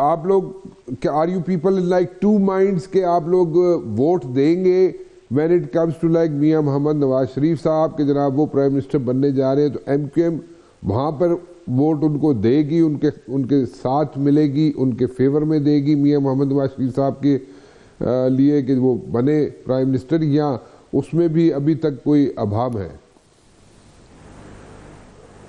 آپ لوگ are you people in like two minds کہ آپ لوگ ووٹ دیں گے when it comes to like Mian Muhammad Nawaz Sharif صاحب کہ جناب وہ پرائم منسٹر بننے جا رہے ہیں، تو ایم کیو ایم وہاں پر ووٹ ان کو دے گی، ان کے ساتھ ملے گی، ان کے فیور میں دے گی میاں محمد نواز شریف صاحب کے لیے کہ وہ بنے پرائم منسٹر، یا اس میں بھی ابھی تک کوئی ابہام ہے؟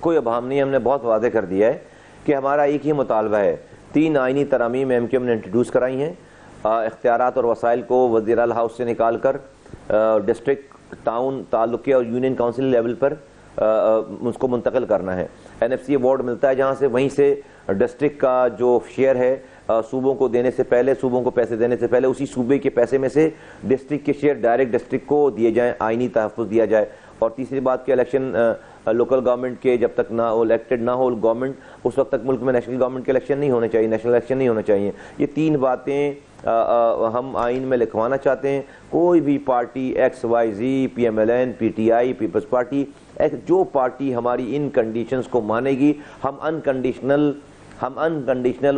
کوئی ابہام نہیں، ہم نے بہت واضح کر دیا ہے کہ ہمارا ایک ہی مطالبہ ہے۔ 3 آئینی ترامیم ایم کیو ایم نے انٹروڈیوس کرائی ہیں، اختیارات اور وسائل کو وزیر اعلیٰ ہاؤس سے نکال کر ڈسٹرکٹ، ٹاؤن، تعلقے اور یونین کونسل لیول پر اس کو منتقل کرنا ہے۔ این ایف سی ایوارڈ ملتا ہے جہاں سے، وہیں سے ڈسٹرکٹ کا جو شیئر ہے صوبوں کو دینے سے پہلے، صوبوں کو پیسے دینے سے پہلے اسی صوبے کے پیسے میں سے ڈسٹرکٹ کے شیئر ڈائریکٹ ڈسٹرکٹ کو دیے جائیں، آئینی تحفظ دیا جائے۔ اور تیسری بات کہ الیکشن لوکل گورنمنٹ کے جب تک نہ الیکٹڈ نہ ہو گورنمنٹ، اس وقت تک ملک میں نیشنل گورنمنٹ کے الیکشن نہیں ہونے چاہیے، نیشنل الیکشن نہیں ہونا چاہیے۔ یہ 3 باتیں ہم آئین میں لکھوانا چاہتے ہیں۔ کوئی بھی party X Y Z, P M L N, P T I, Peoples Party, جو پارٹی ہماری ان کنڈیشنز کو مانے گی، ہم انکنڈیشنل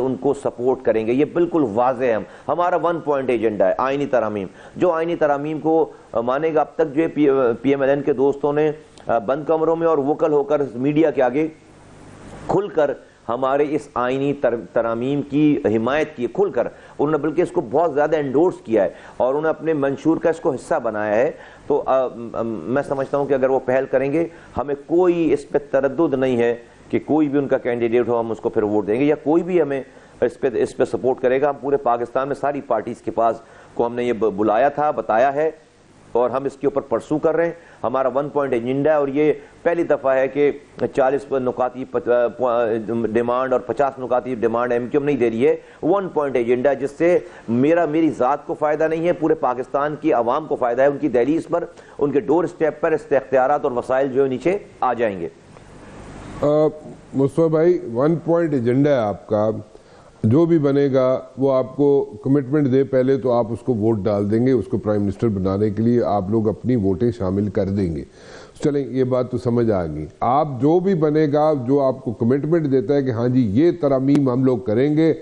ان کو سپورٹ کریں گے۔ یہ بالکل واضح ہے، ہمارا 1 پوائنٹ ایجنڈا ہے آئینی ترامیم۔ جو آئینی ترامیم کو مانے گا، اب تک جو پی ایم ایل این کے دوستوں نے بند کمروں میں اور وکل ہو کر میڈیا کے آگے کھل کر ہمارے اس آئینی ترامیم کی حمایت کی، کھل کر انہوں نے بلکہ اس کو بہت زیادہ انڈورس کیا ہے اور انہوں نے اپنے منشور کا اس کو حصہ بنایا ہے۔ تو میں سمجھتا ہوں کہ اگر وہ پہل کریں گے، ہمیں کوئی اس پہ تردد نہیں ہے کہ کوئی بھی ان کا کینڈیڈیٹ ہو ہم اس کو پھر ووٹ دیں گے، یا کوئی بھی ہمیں اس پہ سپورٹ کرے گا۔ ہم پورے پاکستان میں ساری پارٹیز کے پاس کو ہم نے یہ بلایا تھا، بتایا ہے، اور ہم اس کے اوپر پرسو کر رہے ہیں۔ ہمارا 1 پوائنٹ ایجنڈا ہے، اور یہ پہلی دفعہ ہے کہ 40 نکاتی ڈیمانڈ اور 50 نکاتی ڈیمانڈ ایم کیو ایم نہیں دے رہی ہے۔ 1 پوائنٹ ایجنڈا جس سے میری ذات کو فائدہ نہیں ہے، پورے پاکستان کی عوام کو فائدہ ہے۔ ان کی دہلیز پر، ان کے ڈور اسٹیپ پر اختیارات اور وسائل جو نیچے آ جائیں گے۔ مصطفیٰ بھائی، 1 پوائنٹ ایجنڈا ہے آپ کا، جو بھی بنے گا وہ آپ کو کمٹمنٹ دے پہلے تو آپ اس کو ووٹ ڈال دیں گے، اس کو پرائم منسٹر بنانے کے لیے آپ لوگ اپنی ووٹیں شامل کر دیں گے۔ چلیں، یہ بات تو سمجھ آ گئی۔ آپ جو بھی بنے گا، جو آپ کو کمٹمنٹ دیتا ہے کہ ہاں جی یہ ترامیم ہم لوگ کریں گے،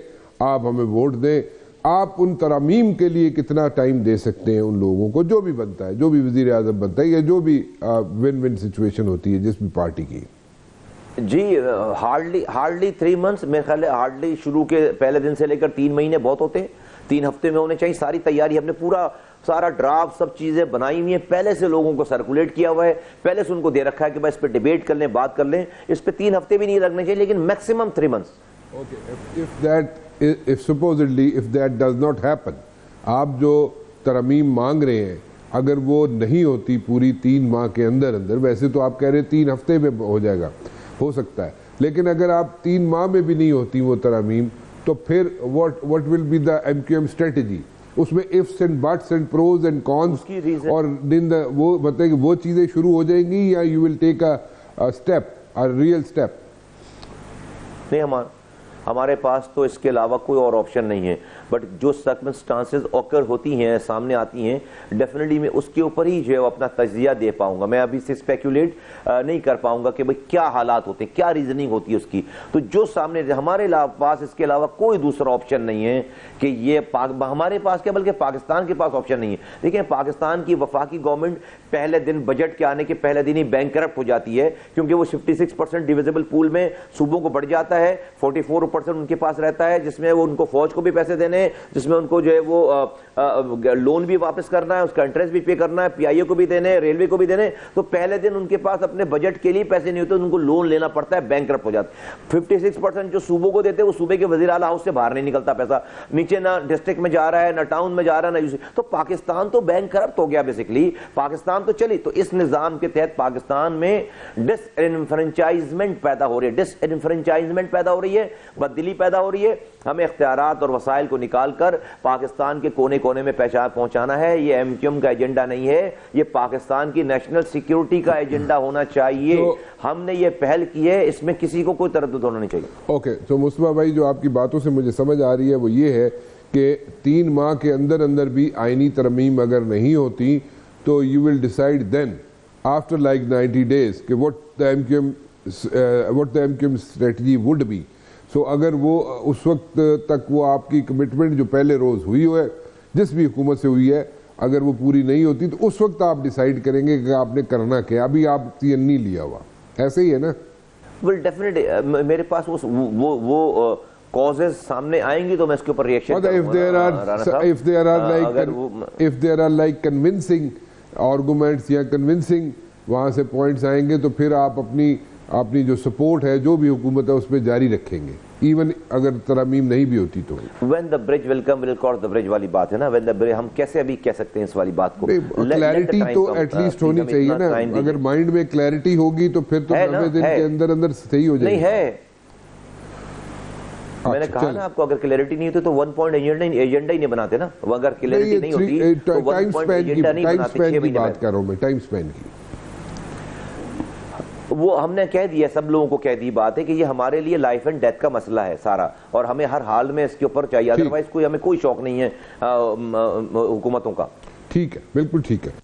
آپ ہمیں ووٹ دیں، آپ ان ترامیم کے لیے کتنا ٹائم دے سکتے ہیں ان لوگوں کو؟ جو بھی بنتا ہے، جو بھی وزیر اعظم بنتا ہے، یا جو بھی ون ون سچویشن ہوتی ہے جس بھی پارٹی کی۔ جی ہارڈلی 3 months، میرے خیال ہے ہارڈلی شروع کے پہلے دن سے لے کر 3 مہینے بہت ہوتے ہیں، 3 ہفتے میں ہونے چاہیے۔ ساری تیاری ہم نے پورا سارا ڈرافٹ، سب چیزیں بنائی ہوئی ہیں، پہلے سے لوگوں کو سرکولیٹ کیا ہوا ہے، پہلے سے ان کو دے رکھا ہے کہ بس اس پہ ڈیبیٹ کر لیں، بات کر لیں۔ اس پہ 3 ہفتے بھی نہیں لگنے چاہیے، لیکن maximum 3 months۔ if that does not happen، آپ جو ترامیم مانگ رہے ہیں اگر وہ نہیں ہوتی پوری 3 ماہ کے اندر، ویسے تو آپ کہہ رہے 3 ہفتے میں ہو جائے گا، ہو سکتا ہے، لیکن اگر آپ 3 ماہ میں بھی نہیں ہوتی وہ ترامیم، تو پھر what will be the MQM strategy؟ اس میں ifs and buts and pros and cons، اور وہ بتائیں کہ وہ چیزیں شروع ہو جائیں گی، یا you will take a step، a real step؟ نہیں، ہمارے پاس تو اس کے علاوہ کوئی اور آپشن نہیں ہے، بٹ جو سرکمسٹانسز اوکر ہوتی ہیں، سامنے آتی ہیں، ڈیفینیٹلی میں اس کے اوپر ہی جو ہے اپنا تجزیہ دے پاؤں گا۔ میں ابھی سے اسپیکولیٹ نہیں کر پاؤں گا کہ بھئی کیا حالات ہوتے ہیں، کیا ریزننگ ہوتی ہے اس کی۔ تو جو سامنے ہمارے پاس اس کے علاوہ کوئی دوسرا آپشن نہیں ہے کہ یہ ہمارے پاس کیا، بلکہ پاکستان کے پاس آپشن نہیں ہے۔ دیکھیں، پاکستان کی وفاقی گورنمنٹ پہلے دن، بجٹ کے آنے کے پہلے دن ہی بینک کرپٹ ہو جاتی ہے، کیونکہ وہ 56% ڈویزیبل پول میں صوبوں کو بڑھ جاتا ہے، 44% ان کے پاس رہتا ہے، جس میں وہ ان کو فوج کو بھی پیسے دینے ہیں، جس میں ان کو جو ہے وہ لون بھی واپس کرنا ہے، اس کا انٹرسٹ بھی پے کرنا ہے، پی آئی اے کو بھی دینے ہیں، ریلوے کو بھی دینے ہیں۔ تو پہلے دن ان کے پاس اپنے بجٹ کے لیے پیسے نہیں ہوتے، ان کو لون لینا پڑتا ہے، بینک کرپٹ ہو جاتا ہے۔ 56% جو صوبوں کو دیتے ہیں، وہ صوبے کے وزیر اعلیٰ ہاؤس سے باہر نہیں نکلتا پیسہ، نیچے نہ ڈسٹرکٹ میں جا رہا ہے، نہ ٹاؤن میں جا رہا ہے، نہ تو پاکستان تو بینک کرپٹ ہو گیا بیسکلی، پاکستان تو چلی۔ تو اس نظام کے تحت پاکستان میں ڈس انفرنچائزمنٹ پیدا ہو رہی ہے، بددلی پیدا ہو رہی ہے۔ ہمیں اختیارات اور وسائل کو نکال کر پاکستان کے کونے کونے میں پہنچانا ہے۔ یہ ایم کیو ایم کا ایجنڈا نہیں ہے، یہ پاکستان کی نیشنل سیکیورٹی کا ایجنڈا ہونا چاہیے۔ ہم نے یہ پہل کی ہے، اس میں کسی کو کوئی تردد ہونا نہیں چاہیے۔ اوکے، تو مصطفیٰ بھائی، جو آپ کی باتوں سے مجھے سمجھ آ رہی ہے وہ یہ ہے کہ 3 ماہ کے اندر بھی آئینی ترمیم اگر نہیں ہوتی تو you will decide then after like 90 days کہ what the MQM strategy would be۔ سو اگر وہ اس وقت تک وہ آپ کی کمٹمنٹ جو پہلے روز ہوئی ہے جس بھی حکومت سے ہوئی ہے اگر وہ پوری نہیں ہوتی تو اس وقت آپ ڈیسائیڈ کریں گے کہ آپ نے کرنا کیا. ابھی آپ TN نہیں لیا ہوا, ایسے ہی ہے نا؟ well definitely میرے پاس وہ causes سامنے آئیں گی تو میں اس کے اوپر reaction if there are like convincing arguments یا convincing وہاں سے پوائنٹس آئیں گے تو پھر آپ اپنی جو سپورٹ ہے جو بھی حکومت ہے اس پہ جاری رکھیں گے, ایون اگر ترامیم نہیں بھی ہوتی تو. when the bridge will come will cross the bridge والی بات ہے نا, when the bridge ہم کیسے ابھی کہہ سکتے ہیں اس والی بات کو؟ کلیئرٹی تو ایٹ لیسٹ ہونی چاہیے نا, اگر مائنڈ میں کلیئرٹی ہوگی تو پھر تو 90 دن کے اندر صحیح ہو جائے گا. نہیں ہے, میں نے کہا نا آپ کو اگر کلیئرٹی نہیں ہوتی تو 1 پوائنٹ ایجنڈا ہی نہیں بناتے نا, اگر کلیئرٹی نہیں ہوتی تو 1 پوائنٹ ایجنڈا نہیں بناتے. 6 مہینے بات کر رہا ہوں میں ٹائم سپین کی. وہ ہم نے کہہ دیا, سب لوگوں کو کہہ دی بات ہے کہ یہ ہمارے لیے لائف اینڈ ڈیتھ کا مسئلہ ہے سارا, اور ہمیں ہر حال میں اس کے اوپر چاہیے, ادروائز ہمیں کوئی شوق نہیں ہے حکومتوں کا. ٹھیک ہے, بالکل ٹھیک ہے.